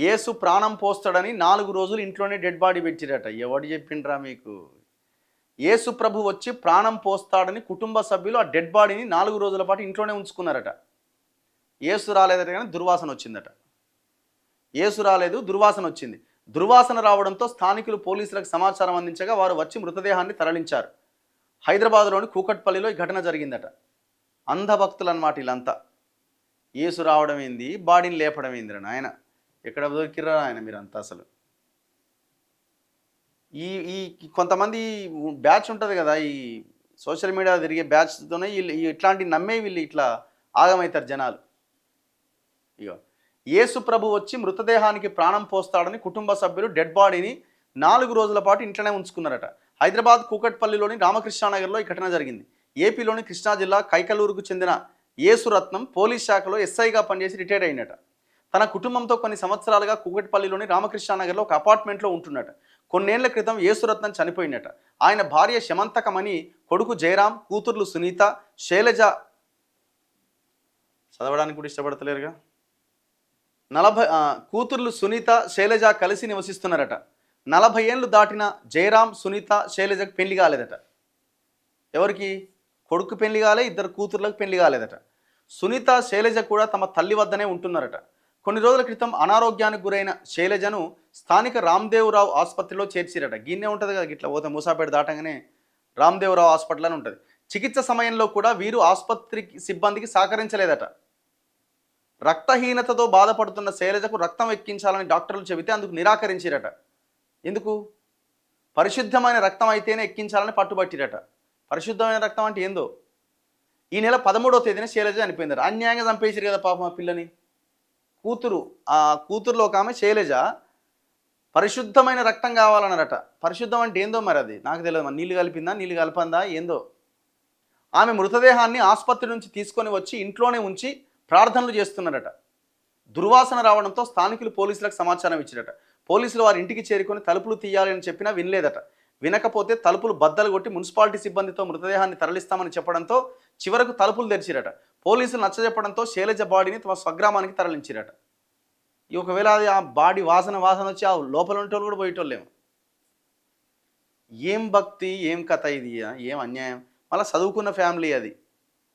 యేసు ప్రాణం పోస్తాడని 4 రోజులు ఇంట్లోనే డెడ్ బాడీ పెట్టిరట. ఎవడు చెప్పిండ్రా మీకు? యేసు ప్రభు వచ్చి ప్రాణం పోస్తాడని కుటుంబ సభ్యులు ఆ డెడ్ బాడీని 4 రోజుల పాటు ఇంట్లోనే ఉంచుకున్నారట. యేసు రాలేదట కానీ దుర్వాసన వచ్చిందట. యేసు రాలేదు, దుర్వాసన వచ్చింది. దుర్వాసన రావడంతో స్థానికులు పోలీసులకు సమాచారం అందించగా వారు వచ్చి మృతదేహాన్ని తరలించారు. హైదరాబాద్లోని కూకట్పల్లిలో ఈ ఘటన జరిగిందట. అంధభక్తులు అన్నమాట వీళ్ళంతా. యేసు రావడం ఏంది, బాడీని లేపడం ఏందిరా నాయన? ఎక్కడ దొరికిరా ఆయన మీరంతా? అసలు ఈ ఈ కొంతమంది బ్యాచ్ ఉంటుంది కదా, ఈ సోషల్ మీడియా తిరిగే బ్యాచ్తోనే వీళ్ళు ఇట్లాంటి నమ్మే వీళ్ళు ఇట్లా ఆగమవుతారు జనాలు. ఇగో యేసు ప్రభు వచ్చి మృతదేహానికి ప్రాణం పోస్తాడని కుటుంబ సభ్యులు డెడ్ బాడీని 4 రోజుల పాటు ఇంట్లోనే ఉంచుకున్నారట. హైదరాబాద్ కూకట్పల్లిలోని రామకృష్ణానగర్లో ఈ ఘటన జరిగింది. ఏపీలోని కృష్ణా జిల్లా కైకలూరుకు చెందిన యేసురత్నం పోలీస్ శాఖలో ఎస్ఐగా పనిచేసి రిటైర్ అయినట. తన కుటుంబంతో కొన్ని సంవత్సరాలుగా కూకట్పల్లిలోని రామకృష్ణానగర్లో ఒక అపార్ట్మెంట్లో ఉంటున్నట. కొన్నేళ్ల క్రితం యేసురత్నం చనిపోయినట. ఆయన భార్య శమంతకమణి, కొడుకు జయరాం, కూతుర్లు సునీత, శైలజ చదవడానికి కూడా ఇష్టపడతలేరుగా, కూతుర్లు సునీత, శైలజ కలిసి నివసిస్తున్నారట. 40 ఏళ్ళు దాటిన జయరాం, సునీత, శైలజకు పెళ్లి కాలేదట. ఎవరికి? కొడుకు పెళ్లి కాలే, 2 కూతుర్లకు పెళ్లి కాలేదట. సునీత, శైలజ కూడా తమ తల్లి వద్దనే ఉంటున్నారట. కొన్ని రోజుల క్రితం అనారోగ్యానికి గురైన శైలజను స్థానిక రామ్దేవరావు ఆసుపత్రిలో చేర్చిరట. గిన్నె ఉంటుంది కదా, ఇట్లా పోతే మూసాపేట దాటంగానే రామ్దేవరావు హాస్పిటల్ అని ఉంటుంది. చికిత్స సమయంలో కూడా వీరు ఆసుపత్రి సిబ్బందికి సహకరించలేదట. రక్తహీనతతో బాధపడుతున్న శైలజకు రక్తం ఎక్కించాలని డాక్టర్లు చెబితే అందుకు నిరాకరించిరట. ఎందుకు? పరిశుద్ధమైన రక్తం అయితేనే ఎక్కించాలని పట్టుబట్టిరట. పరిశుద్ధమైన రక్తం అంటే ఏందో. ఈ నెల 13వ తేదీన శైలజ చనిపోయిందట. అన్యాయంగా చంపేసిరు కదా పాపం ఆ పిల్లని. ఆ కూతురులో ఒక ఆమె శైలజ పరిశుద్ధమైన రక్తం కావాలన్నారట. పరిశుద్ధం అంటే ఏందో మరి అది నాకు తెలియదు. మరి నీళ్ళు కలిపిందా, నీళ్ళు కలపందా, ఏందో. ఆమె మృతదేహాన్ని ఆసుపత్రి నుంచి తీసుకొని వచ్చి ఇంట్లోనే ఉంచి ప్రార్థనలు చేస్తున్నారట. దుర్వాసన రావడంతో స్థానికులు పోలీసులకు సమాచారం ఇచ్చారట. పోలీసులు వారి ఇంటికి చేరుకొని తలుపులు తీయాలని చెప్పినా వినలేదట. వినకపోతే తలుపులు బద్దలు కొట్టి మున్సిపాలిటీ సిబ్బందితో మృతదేహాన్ని తరలిస్తామని చెప్పడంతో చివరకు తలుపులు తెరిచిరట. పోలీసులు నచ్చజెప్పడంతో శైలజ బాడీని తమ స్వగ్రామానికి తరలించిరట. ఒకవేళ అది ఆ బాడీ వాసన వచ్చి ఆ లోపల ఉంటోళ్ళు కూడా పోయేటోళ్ళేమో. ఏం భక్తి, ఏం కథ ఇది, ఏం అన్యాయం. మళ్ళీ చదువుకున్న ఫ్యామిలీ అది.